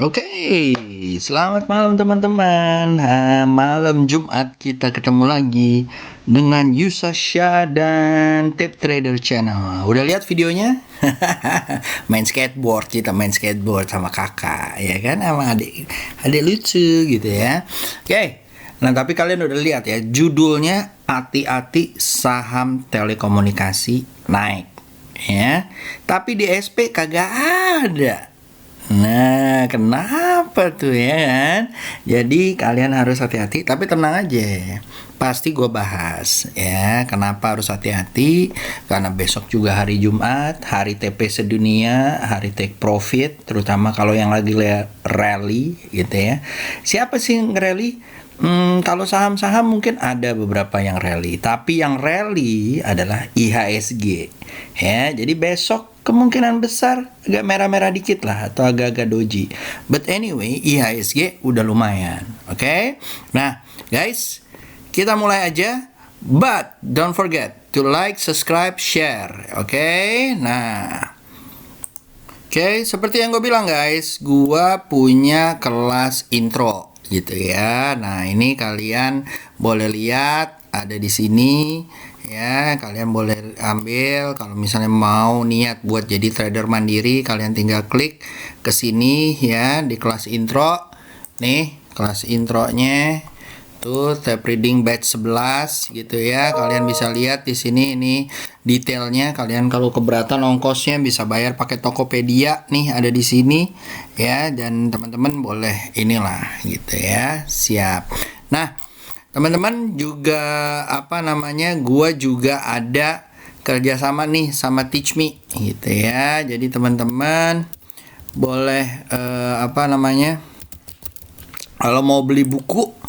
Oke, selamat malam teman-teman. Malam Jumat kita ketemu lagi dengan Yusasha dan Tip Trader Channel. Udah lihat videonya? Main skateboard, kita main skateboard sama kakak, ya kan? Sama adik, adik lucu gitu ya. Oke, nah tapi kalian udah lihat ya, judulnya hati-hati saham telekomunikasi naik, ya. Tapi di SP kagak ada. Nah, kenapa tuh ya kan? Jadi kalian harus hati-hati, tapi tenang aja. Pasti gue bahas ya. Kenapa harus hati-hati? Karena besok juga hari Jumat, hari TP sedunia, hari take profit, terutama kalau yang lagi rally gitu ya. Siapa sih yang rally? Kalau saham-saham mungkin ada beberapa yang rally, tapi yang rally adalah IHSG. Ya, jadi besok kemungkinan besar agak merah-merah dikit lah atau agak-agak doji. But anyway, IHSG udah lumayan. Oke? Nah, guys, kita mulai aja. But don't forget to like, subscribe, share. Oke? Nah, oke, seperti yang gue bilang guys, gue punya kelas intro gitu ya. Nah, ini kalian boleh lihat ada di sini ya. Kalian boleh ambil kalau misalnya mau niat buat jadi trader mandiri, kalian tinggal klik ke sini ya di kelas intro. Nih, kelas intronya tuh tab reading batch 11 gitu ya. Kalian bisa lihat di sini ini detailnya. Kalian kalau keberatan ongkosnya bisa bayar pakai Tokopedia nih, ada di sini ya. Dan teman-teman boleh inilah gitu ya. Siap. Nah, teman-teman juga gua juga ada kerjasama nih sama Teach Me gitu ya. Jadi teman-teman boleh kalau mau beli buku.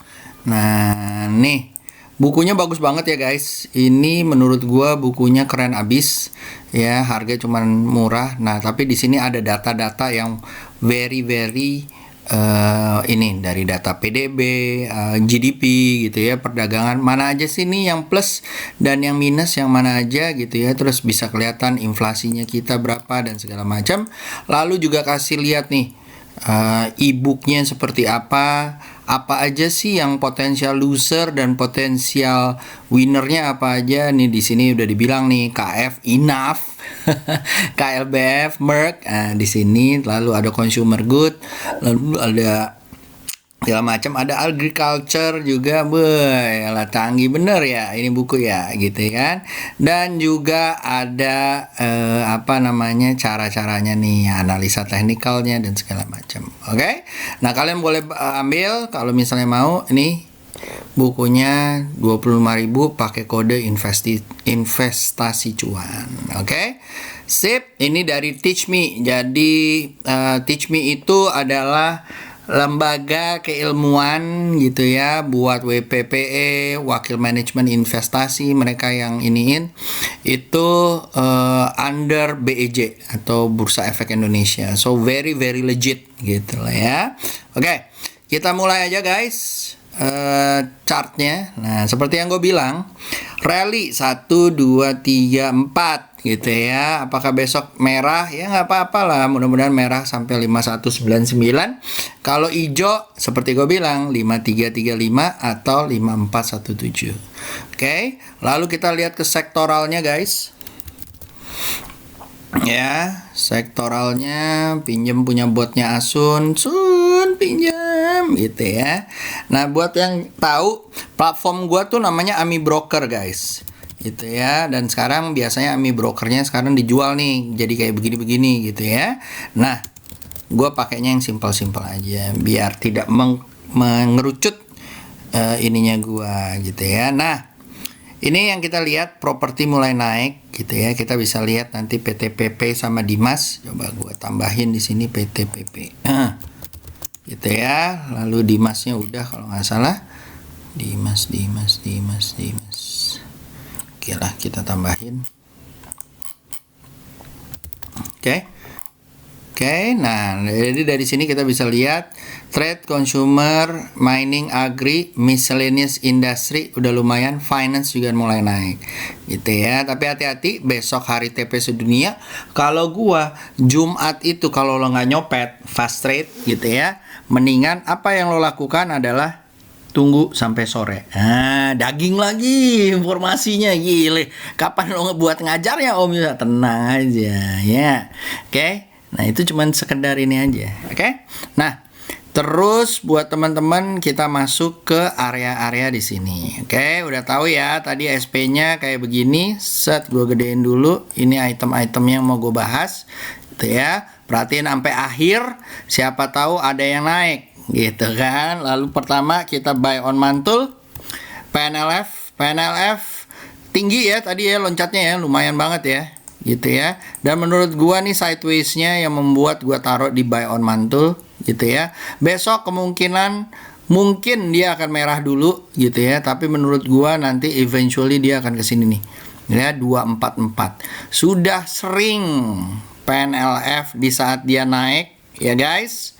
Nah, nih bukunya bagus banget ya guys. Ini menurut gua bukunya keren abis ya, harga cuman murah. Nah, tapi di sini ada data-data yang very ini dari data PDB, GDP gitu ya, perdagangan mana aja sih nih yang plus dan yang minus yang mana aja gitu ya. Terus bisa kelihatan inflasinya kita berapa dan segala macam. Lalu juga kasih lihat nih e-booknya seperti apa aja sih yang potensial loser dan potensial winnernya apa aja nih. Di sini udah dibilang nih KF enough, KLBF Merck, di sini lalu ada consumer good, lalu ada segala macam, ada agriculture juga. Lah canggih bener ya ini buku ya gitu kan. Dan juga ada cara-caranya nih, analisa teknikalnya dan segala macam. Oke. Nah, kalian boleh ambil kalau misalnya mau. Ini bukunya 25.000 pakai kode investasi cuan. Oke. Sip, ini dari Teach Me. Jadi Teach Me itu adalah lembaga keilmuan gitu ya, buat WPPE, wakil manajemen investasi. Mereka yang iniin itu under BEJ atau Bursa Efek Indonesia. So very legit gitu lah ya. Oke, kita mulai aja guys. Chartnya. Nah, seperti yang gue bilang, rally 1 2 3 4 gitu ya. Apakah besok merah? Ya nggak apa-apa lah, mudah-mudahan merah sampai 5199. Kalau hijau seperti gue bilang 5335 atau 5417. Oke, lalu kita lihat ke sektoralnya guys. Ya, sektoralnya pinjem punya botnya Asun, pinjam gitu ya. Nah, buat yang tahu, platform gua tuh namanya Ami Broker guys, gitu ya. Dan sekarang biasanya Ami Brokernya sekarang dijual nih, jadi kayak begini-begini gitu ya. Nah, gua pakainya yang simpel-simpel aja, biar tidak mengerucut ininya gua gitu ya. Nah, ini yang kita lihat, properti mulai naik gitu ya. Kita bisa lihat nanti PTPP sama Dimas. Coba gue tambahin di sini PTPP. Gitu ya. Lalu Dimasnya udah kalau nggak salah. Dimas. Oke lah, kita tambahin. Oke. Nah, jadi dari sini kita bisa lihat Trade, consumer, mining, agri, miscellaneous industry udah lumayan, finance juga mulai naik gitu ya. Tapi hati-hati besok hari TP sedunia. Kalau gua Jumat itu kalau lo nggak nyopet fast trade gitu ya, mendingan apa yang lo lakukan adalah tunggu sampai sore. Daging lagi informasinya, gile. Kapan lo ngebuat ngajarnya Om Yusa? Tenang aja ya. Oke. Nah, itu cuman sekedar ini aja. Oke. Nah, terus buat teman-teman kita masuk ke area-area di sini. Oke, udah tahu ya tadi SP-nya kayak begini. Set, gue gedein dulu. Ini item-item yang mau gue bahas. Gitu ya. Perhatiin sampai akhir. Siapa tahu ada yang naik. Gitu kan. Lalu pertama kita buy on mantul. PNLF tinggi ya tadi ya loncatnya ya. Lumayan banget ya. Gitu ya. Dan menurut gua nih sideways-nya yang membuat gua taruh di buy on mantul gitu ya. Besok kemungkinan mungkin dia akan merah dulu gitu ya, tapi menurut gua nanti eventually dia akan ke sini nih. Ya 244. Sudah sering PNLF di saat dia naik ya guys.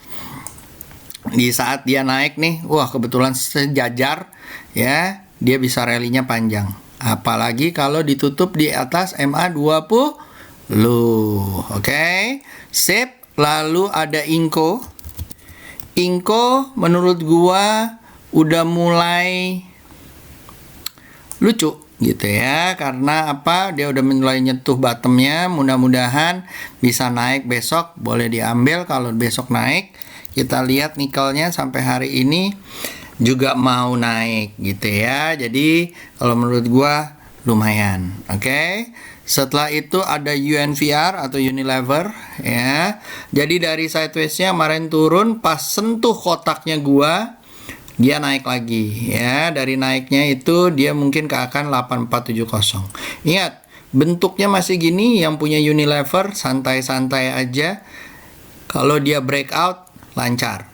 Di saat dia naik nih, wah kebetulan sejajar ya, dia bisa rally-nya panjang. Apalagi kalau ditutup di atas MA20. Oke. Sip. Lalu ada Inco. Inco menurut gua udah mulai lucu gitu ya. Karena apa? Dia udah mulai nyentuh bottomnya. Mudah-mudahan bisa naik besok. Boleh diambil kalau besok naik. Kita lihat nikelnya sampai hari ini juga mau naik gitu ya. Jadi kalau menurut gua lumayan. Oke. Setelah itu ada UNVR atau Unilever ya. Jadi dari sideways-nya kemarin turun, pas sentuh kotaknya gua dia naik lagi ya. Dari naiknya itu dia mungkin ke akan 8470. Ingat, bentuknya masih gini. Yang punya Unilever santai-santai aja. Kalau dia breakout lancar.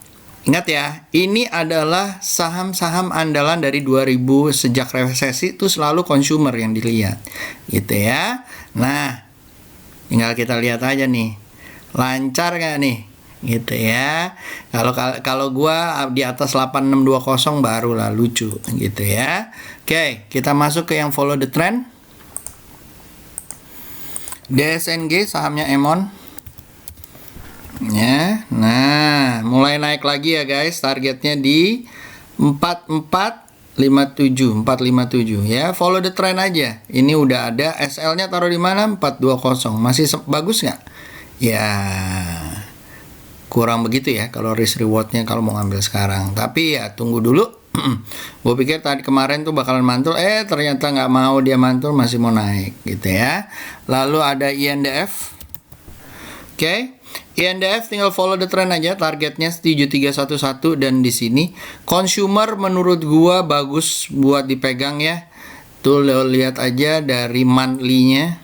Ingat ya, ini adalah saham-saham andalan dari 2000 sejak resesi itu selalu consumer yang dilihat. Gitu ya. Nah, tinggal kita lihat aja nih. Lancar nggak nih? Gitu ya. Kalau gua di atas 8620 barulah lucu gitu ya. Oke, kita masuk ke yang follow the trend. DSNG sahamnya Emon. Ya, nah mulai naik lagi ya guys, targetnya di 457 ya, follow the trend aja. Ini udah ada SL-nya taruh di mana? 420. Masih bagus nggak? Ya kurang begitu ya kalau risk rewardnya kalau mau ngambil sekarang. Tapi ya tunggu dulu. Gue pikir tadi kemarin tuh bakalan mantul, ternyata nggak mau dia mantul, masih mau naik gitu ya. Lalu ada INDF. Oke. INDF tinggal follow the trend aja, targetnya 7311 dan di sini consumer menurut gua bagus buat dipegang ya. Tuh lihat aja dari monthly-nya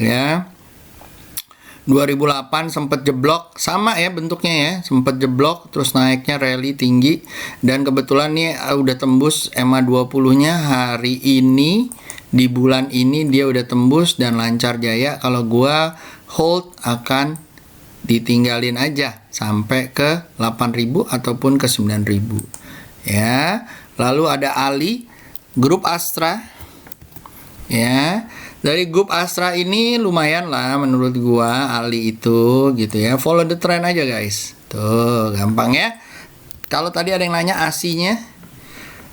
ya. 2008 sempat jeblok, sama ya bentuknya ya, sempat jeblok terus naiknya rally tinggi dan kebetulan nih udah tembus MA20-nya hari ini. Di bulan ini dia udah tembus dan lancar jaya. Kalau gua hold akan ditinggalin aja sampai ke 8.000 ataupun ke 9.000 ya. Lalu ada Ali, grup Astra ya. Dari grup Astra ini lumayan lah menurut gua Ali itu gitu ya. Follow the trend aja guys. Tuh gampang ya. Kalau tadi ada yang nanya ASI-nya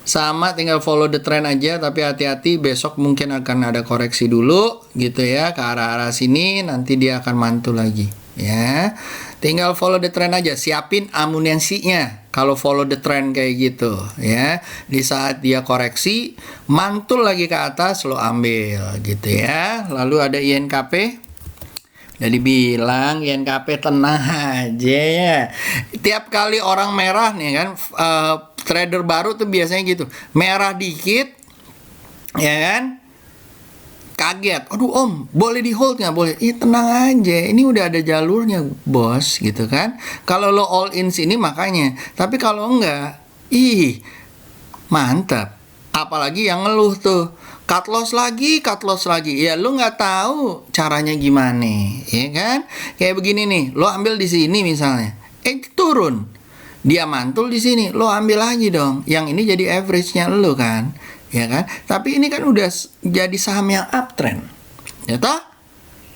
sama, tinggal follow the trend aja, tapi hati-hati besok mungkin akan ada koreksi dulu gitu ya ke arah-arah sini, nanti dia akan mantul lagi ya. Tinggal follow the trend aja, siapin amunisinya kalau follow the trend kayak gitu ya. Di saat dia koreksi mantul lagi ke atas, lo ambil gitu ya. Lalu ada INKP. Jadi bilang INKP tenang aja ya. Tiap kali orang merah nih kan, trader baru tuh biasanya gitu, merah dikit ya kan, kaget, aduh om boleh di hold nggak? Boleh. Tenang aja, ini udah ada jalurnya bos gitu kan. Kalau lo all in sini makanya, tapi kalau enggak, mantap. Apalagi yang ngeluh tuh cut loss lagi, ya lu nggak tahu caranya gimana ya kan. Kayak begini nih, lo ambil di sini misalnya turun dia mantul di sini, lo ambil lagi dong. Yang ini jadi average-nya lo kan, ya kan? Tapi ini kan udah jadi saham yang uptrend, ya toh?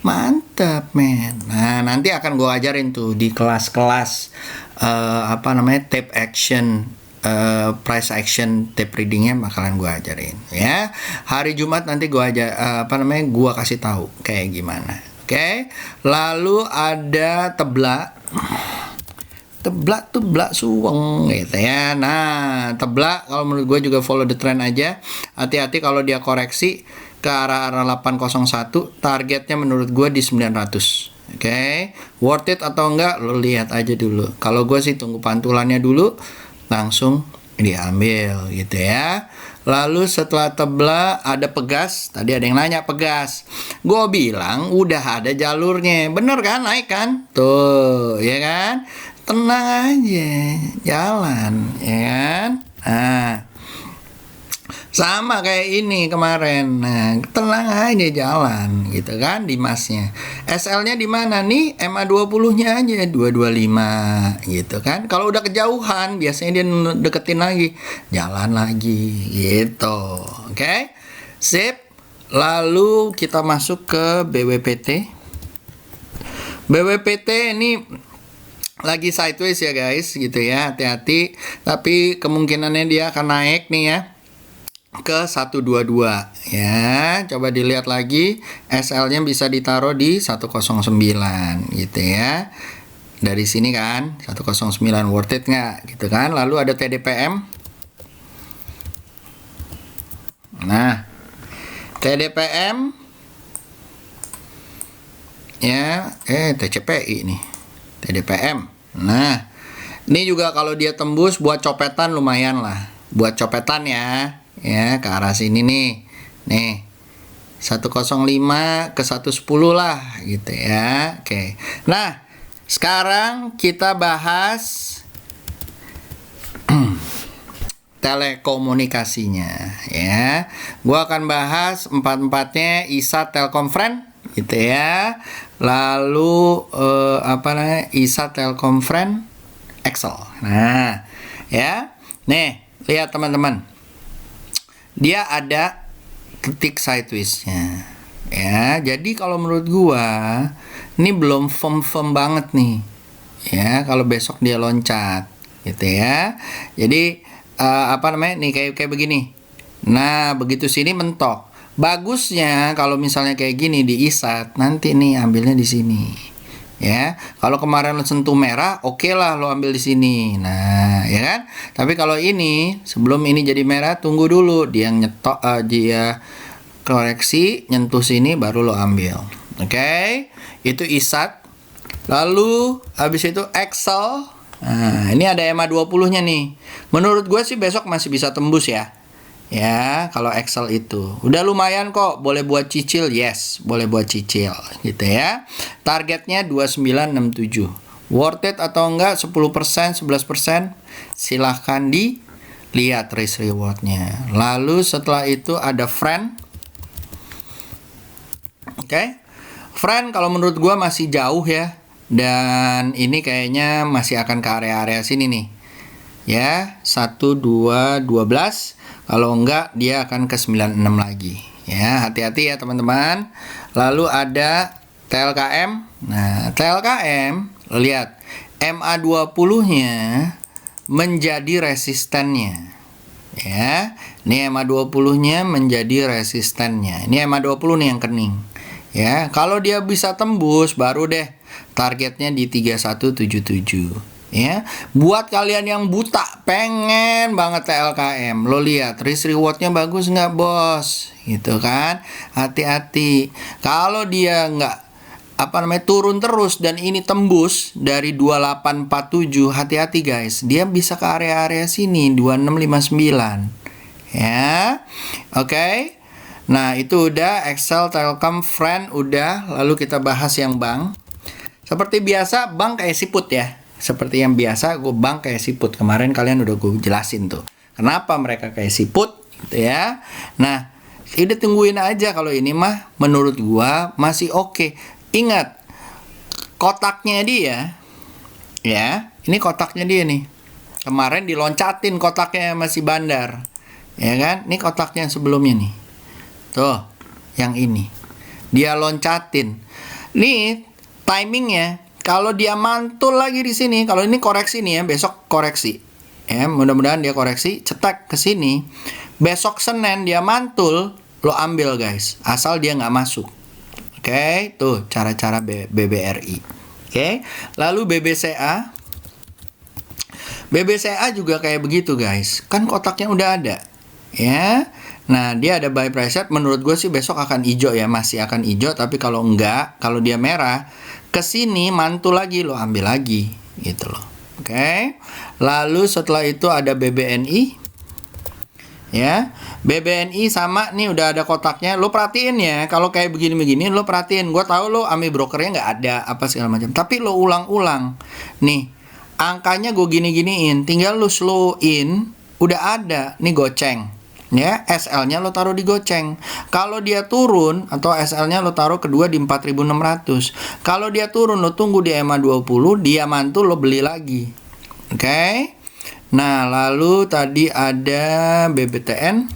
Mantap, men. Nah, nanti akan gue ajarin tuh di kelas-kelas tape action, price action tape readingnya bakalan gue ajarin, ya. Hari Jumat nanti gue gue kasih tahu kayak gimana. Oke. Lalu ada teblak suweng gitu ya. Nah, teblak kalau menurut gue juga follow the trend aja. Hati-hati kalau dia koreksi ke arah 801, targetnya menurut gue di 900. Oke. Worth it atau enggak lo lihat aja dulu. Kalau gue sih tunggu pantulannya dulu langsung diambil gitu ya. Lalu setelah teblak ada pegas. Tadi ada yang nanya pegas. Gue bilang udah ada jalurnya. Bener kan, naik kan? Tuh, ya kan? Tenang aja, jalan, ya kan? Nah, sama kayak ini kemarin. Nah, tenang aja jalan, gitu kan, Dimasnya. SL-nya di mana nih? MA20-nya aja 225, gitu kan? Kalau udah kejauhan, biasanya dia deketin lagi, jalan lagi, gitu. Oke? Sip. Lalu kita masuk ke BWPT. BWPT ini lagi sideways ya guys, gitu ya, hati-hati. Tapi kemungkinannya dia akan naik nih ya ke 122 ya. Coba dilihat lagi, SL-nya bisa ditaruh di 109 gitu ya. Dari sini kan 109 worth it nggak gitu kan. Lalu ada TDPM. Nah, TDPM ya, TCPI nih. TDPM. Nah, ini juga kalau dia tembus buat copetan lumayan lah. Buat copetan ya. Ya, ke arah sini nih. Nih. 105 ke 110 lah gitu ya. Oke. Nah, sekarang kita bahas telekomunikasinya ya. Gua akan bahas empat-empatnya, ISA, Telkom, Friend gitu ya. Lalu ISA, Telkom, Friend, Excel. Nah, ya. Nih, lihat teman-teman. Dia ada titik sideways-nya. Ya, jadi kalau menurut gua ini belum firm banget nih. Ya, kalau besok dia loncat gitu ya. Jadi nih kayak begini. Nah, begitu sini mentok. Bagusnya kalau misalnya kayak gini di ISAT, nanti nih ambilnya di sini. Ya, kalau kemarin lo sentuh merah, oke lah lo ambil di sini. Nah, ya kan? Tapi kalau ini sebelum ini jadi merah, tunggu dulu dia dia koreksi, nyentuh sini baru lo ambil. Oke? Itu ISAT. Lalu habis itu Excel. Nah, ini ada EMA20-nya nih. Menurut gue sih besok masih bisa tembus ya. Ya, kalau Excel itu udah lumayan kok, boleh buat cicil, yes, boleh buat cicil gitu ya. Targetnya 2967. Worth it atau enggak 10%, 11%? Silahkan dilihat risk rewardnya. Lalu setelah itu ada Friend. Oke. Friend kalau menurut gua masih jauh ya. Dan ini kayaknya masih akan ke area-area sini nih. Ya, 1 2 12. Kalau enggak dia akan ke 96 lagi. Ya, hati-hati ya teman-teman. Lalu ada TLKM. Nah, TLKM, lihat MA20-nya menjadi resistennya. Ya, ini MA20-nya menjadi resistennya. Ini MA20 nih yang kening. Ya, kalau dia bisa tembus baru deh targetnya di 3177. Ya, buat kalian yang buta pengen banget TLKM, lo lihat risk rewardnya bagus nggak bos, gitu kan? Hati-hati kalau dia nggak turun terus dan ini tembus dari 2847, hati-hati guys, dia bisa ke area-area sini 2659 ya. Oke. Nah, itu udah Excel, Telkom, Friend udah. Lalu kita bahas yang bank. Seperti biasa bank kayak siput ya. Seperti yang biasa, gue bank kayak siput. Kemarin kalian udah gue jelasin tuh. Kenapa mereka kayak siput, gitu ya. Nah, udah tungguin aja kalau ini mah menurut gue masih oke. Ingat, kotaknya dia, ya. Ini kotaknya dia nih. Kemarin diloncatin kotaknya masih bandar. Ya kan? Ini kotaknya yang sebelumnya nih. Tuh, yang ini. Dia loncatin. Nih, timingnya. Kalau dia mantul lagi di sini, kalau ini koreksi nih ya, besok koreksi. Ya, mudah-mudahan dia koreksi, cetak ke sini. Besok Senin dia mantul, lo ambil guys. Asal dia nggak masuk. Oke, tuh cara-cara BBRI. Oke, lalu BBCA. BBCA juga kayak begitu guys. Kan kotaknya udah ada. Ya. Nah, dia ada buy price set. Menurut gue sih besok akan hijau ya, masih akan hijau. Tapi kalau enggak, kalau dia merah, ke sini mantul lagi, lo ambil lagi, gitu loh. Oke. Lalu setelah itu ada BBNI. Ya, BBNI sama nih udah ada kotaknya. Lo perhatiin ya, kalau kayak begini-begini lo perhatiin. Gue tahu lo AMI brokernya nggak ada apa segala macam. Tapi lo ulang-ulang. Nih, angkanya gue gini-giniin. Tinggal lo slow in, udah ada. Nih goceng. Ya, SL-nya lo taruh di goceng. Kalau dia turun atau SL-nya lo taruh kedua di 4.600. Kalau dia turun lo tunggu di EMA 20, dia mantul lo beli lagi. Oke. Nah, lalu tadi ada BBTN.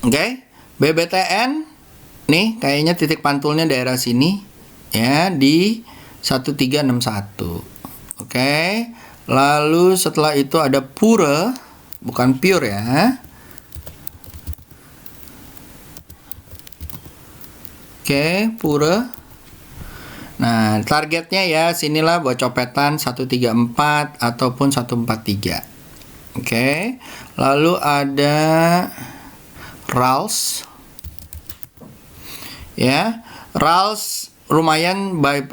Oke. BBTN nih kayaknya titik pantulnya daerah sini ya di 1361. Oke. Lalu setelah itu ada Pure, bukan Pure ya. Oke, Pure. Nah, targetnya ya sinilah buat copetan 134 ataupun 143. Oke. Lalu ada RALS. Ya, RALS lumayan by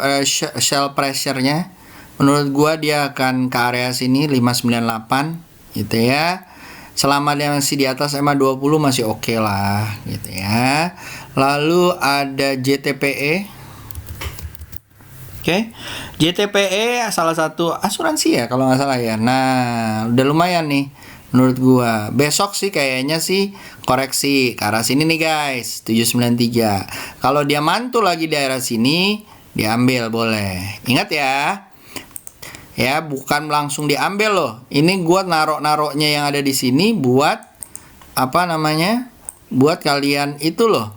shell pressure-nya. Menurut gua dia akan ke area sini 598 gitu ya. Selama dia masih di atas EMA 20 masih oke lah gitu ya. Lalu ada JTPE. Oke, JTPE salah satu asuransi ya kalau nggak salah ya. Nah, udah lumayan nih menurut gua. Besok sih kayaknya sih koreksi ke arah sini nih guys, 793. Kalau dia mantul lagi di daerah sini, diambil boleh. Ingat ya. Ya, bukan langsung diambil loh. Ini gua narok-naroknya yang ada di sini buat apa namanya? Buat kalian itu loh.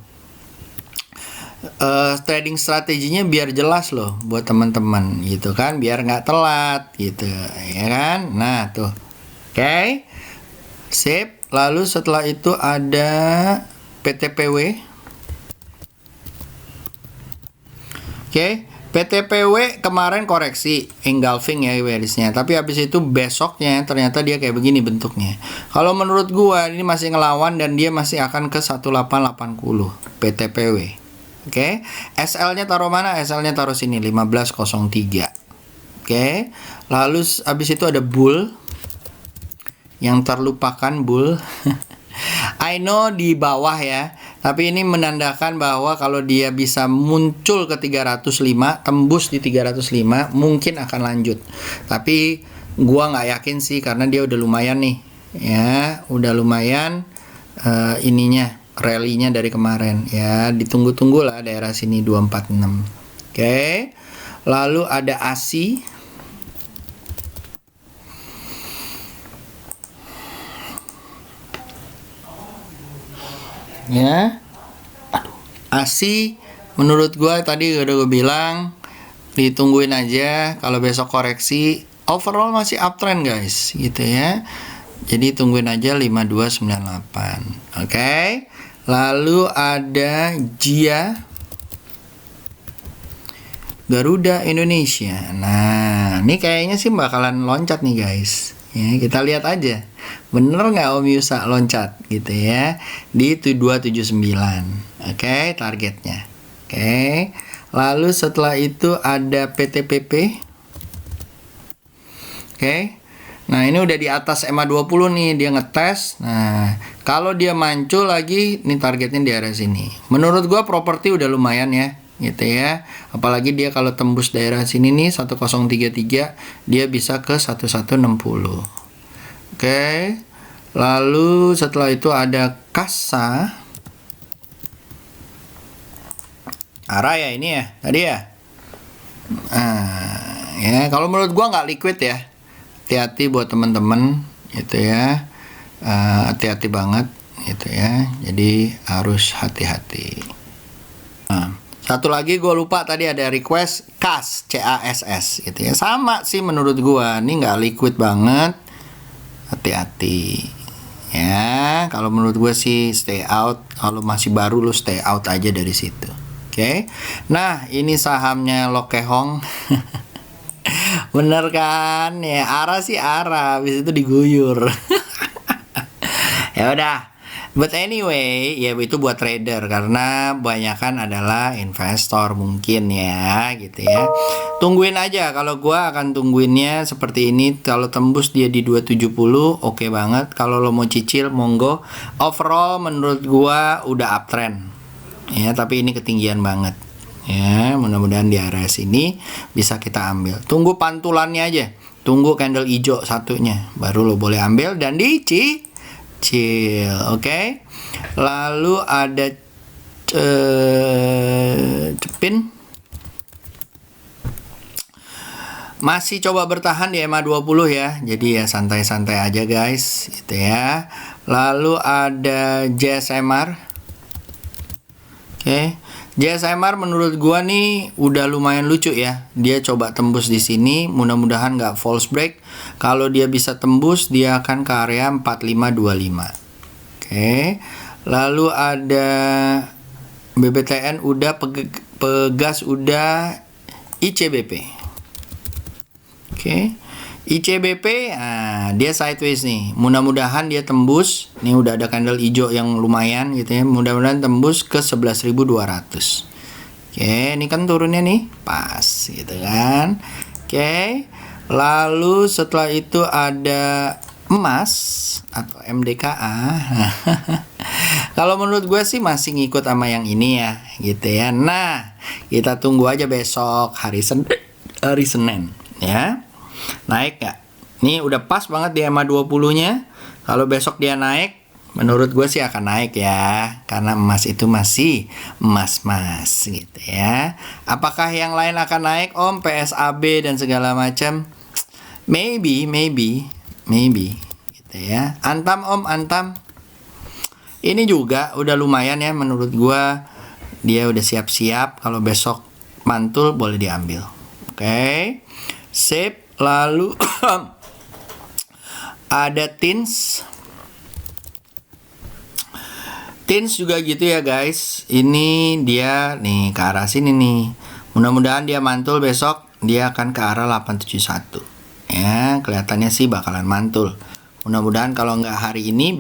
Trading strateginya biar jelas loh buat teman-teman gitu kan, biar nggak telat gitu ya kan. Nah tuh, oke, sip. Lalu setelah itu ada PTPW. Oke, PTPW kemarin koreksi engulfing ya berisnya, tapi habis itu besoknya ternyata dia kayak begini bentuknya. Kalau menurut gua ini masih ngelawan dan dia masih akan ke 1880 PTPW. Oke, SL-nya taruh mana? SL-nya taruh sini 1503. Oke. Lalu habis itu ada bull. Yang terlupakan bull. I know di bawah ya, tapi ini menandakan bahwa kalau dia bisa muncul ke 305, tembus di 305, mungkin akan lanjut. Tapi gua nggak yakin sih karena dia udah lumayan nih. Ya, udah lumayan ininya. Rally-nya dari kemarin ya, ditunggu-tunggu lah daerah sini 246. Oke. Lalu ada ASI. Ya. Aduh. ASI menurut gua tadi udah gue bilang ditungguin aja, kalau besok koreksi overall masih uptrend guys gitu ya. Jadi tungguin aja 5298. Oke. Lalu ada Jia Garuda Indonesia. Nah, ini kayaknya sih bakalan loncat nih guys. Ya, kita lihat aja. Bener nggak Om Yusa loncat gitu ya di 279. Oke, targetnya. Oke. Lalu setelah itu ada PTPP. Oke. Nah, ini udah di atas EMA 20 nih, dia ngetes. Nah, kalau dia muncul lagi, nih targetnya di area sini. Menurut gua properti udah lumayan ya, gitu ya. Apalagi dia kalau tembus daerah sini nih 1033, dia bisa ke 1160. Oke. Lalu setelah itu ada Kasa. Arah ya ini ya, tadi ya. Nah, Ya, kalau menurut gua nggak liquid ya. Hati-hati buat teman-teman gitu ya. Hati-hati banget gitu ya. Jadi harus hati-hati. Nah, satu lagi gue lupa tadi ada request CASS, CASS gitu ya. Sama sih menurut gua, ini nggak liquid banget. Hati-hati. Ya, kalau menurut gue sih stay out. Kalau masih baru lu stay out aja dari situ. Oke. Nah, ini sahamnya Lokehong. Bener kan? Ya, arah sih arah, habis itu diguyur. Ya udah. But anyway, ya itu buat trader karena kebanyakan adalah investor mungkin ya, gitu ya. Tungguin aja, kalau gua akan tungguinnya seperti ini. Kalau tembus dia di 270, oke banget. Kalau lo mau cicil, monggo. Overall menurut gua udah uptrend. Ya, tapi ini ketinggian banget. Ya, mudah-mudahan di area sini bisa kita ambil. Tunggu pantulannya aja. Tunggu candle hijau satunya, baru lo boleh ambil dan dicicil. Oke. Lalu ada Cepin. Masih coba bertahan di EMA 20 ya. Jadi ya santai-santai aja guys, gitu ya. Lalu ada JSMR. Oke. JSMR menurut gua nih udah lumayan lucu ya. Dia coba tembus di sini, mudah-mudahan nggak false break. Kalau dia bisa tembus, dia akan ke area 4525. Oke. Lalu ada BBTN udah, Pegas udah, ICBP. Oke. ICBP, nah, dia sideways nih. Mudah-mudahan dia tembus. Nih udah ada candle hijau yang lumayan gitu ya. Mudah-mudahan tembus ke 11.200. Oke, ini kan turunnya nih pas gitu kan. Oke. Lalu setelah itu ada emas atau MDKA. Kalau menurut gue sih masih ngikut sama yang ini ya, gitu ya. Nah, kita tunggu aja besok hari Senin ya. Naik nggak? Nih udah pas banget di EMA 20-nya. Kalau besok dia naik, menurut gue sih akan naik ya. Karena emas itu masih emas-emas gitu ya. Apakah yang lain akan naik, Om? PSAB dan segala macam? Maybe gitu ya. Antam, Om, Antam. Ini juga udah lumayan ya menurut gua. Dia udah siap-siap, kalau besok mantul boleh diambil. Oke. Sip. Lalu ada Tins. Tins juga gitu ya guys. Ini dia nih ke arah sini nih. Mudah-mudahan dia mantul besok. Dia akan ke arah 871. Ya, kelihatannya sih bakalan mantul. Mudah-mudahan kalau nggak hari ini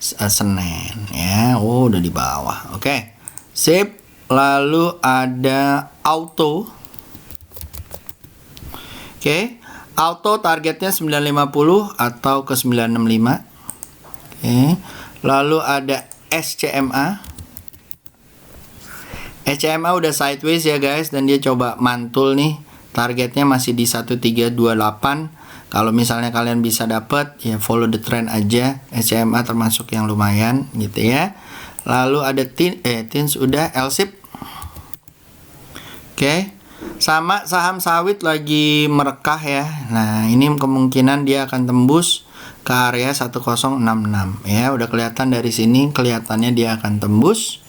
Senin ya. Oh, udah di bawah. Oke. Sip. Lalu ada auto. Oke. Auto targetnya 950 atau ke 965. Oke. Lalu ada SCMA. SCMA udah sideways ya guys, dan dia coba mantul nih. Targetnya masih di 1328. Kalau misalnya kalian bisa dapat, ya follow the trend aja. SCMA termasuk yang lumayan gitu ya. Lalu ada Tins udah, LSIP. Oke. Sama saham sawit lagi merekah ya. Nah, ini kemungkinan dia akan tembus ke area 1066 ya. Udah kelihatan dari sini, kelihatannya dia akan tembus.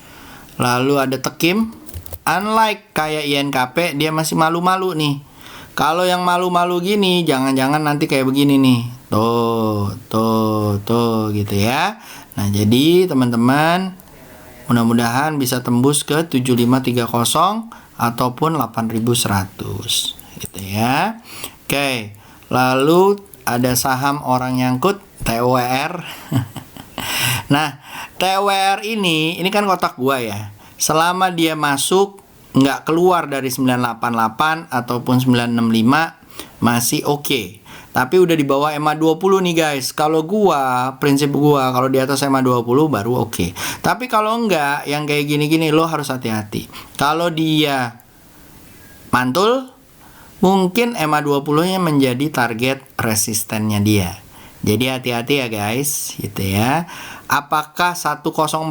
Lalu ada Tekim. Unlike kayak INKP, dia masih malu-malu nih. Kalau yang malu-malu gini, jangan-jangan nanti kayak begini nih. Tuh gitu ya. Nah, jadi teman-teman, mudah-mudahan bisa tembus ke 7530 ataupun 8100 gitu ya. Oke. Lalu ada saham orang nyangkut, TWR. Nah, TWR ini kan kotak gua ya. Selama dia masuk nggak keluar dari 988 ataupun 965 masih oke. Tapi udah di bawah EMA 20 nih guys. Kalau prinsip gua kalau di atas EMA 20 baru oke. Tapi kalau enggak, yang kayak gini-gini lo harus hati-hati. Kalau dia mantul, mungkin EMA 20-nya menjadi target resistennya dia. Jadi hati-hati ya guys, gitu ya. Apakah 1045?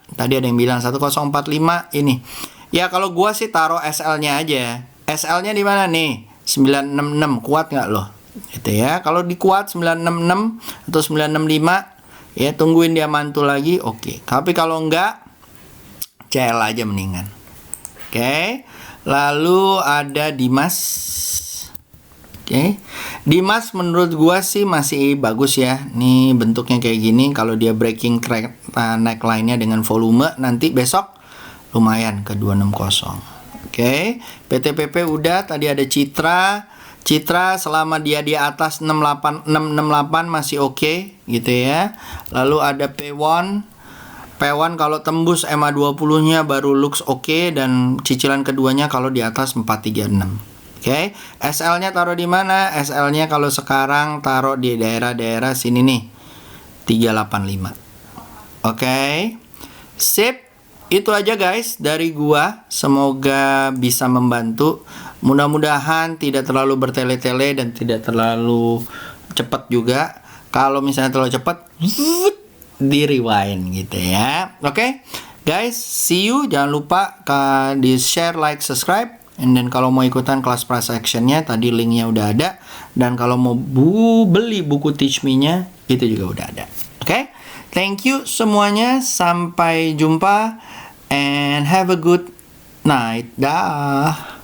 Tadi ada yang bilang 1045 ini. Ya kalau gua sih taruh SL-nya aja. SL-nya di mana nih? 966, kuat nggak loh? Gitu ya. Kalau dikuat 966 atau 965, ya tungguin dia mantul lagi, oke. Tapi kalau enggak, CL aja mendingan. Oke. Lalu ada Dimas. Oke. Dimas menurut gua sih masih bagus ya. Nih bentuknya kayak gini. Kalau dia breaking neckline-nya dengan volume, nanti besok lumayan ke 260. Oke. PTPP udah. Tadi ada Citra. Citra selama dia di atas 668 masih oke, gitu ya. Lalu ada P1. P1 kalau tembus MA20-nya baru looks oke, dan cicilan keduanya kalau di atas 436. Oke. SL-nya taruh di mana? SL-nya kalau sekarang taruh di daerah-daerah sini nih. 385. Oke. Sip. Itu aja guys dari gua. Semoga bisa membantu. Mudah-mudahan tidak terlalu bertele-tele dan tidak terlalu cepat juga. Kalau misalnya terlalu cepat, di rewind gitu ya. Oke, guys, see you. Jangan lupa di share, like, subscribe. And then kalau mau ikutan kelas price actionnya, tadi linknya udah ada. Dan kalau mau beli buku Teach Me-nya, itu juga udah ada. Oke, thank you semuanya. Sampai jumpa and have a good night. Dah.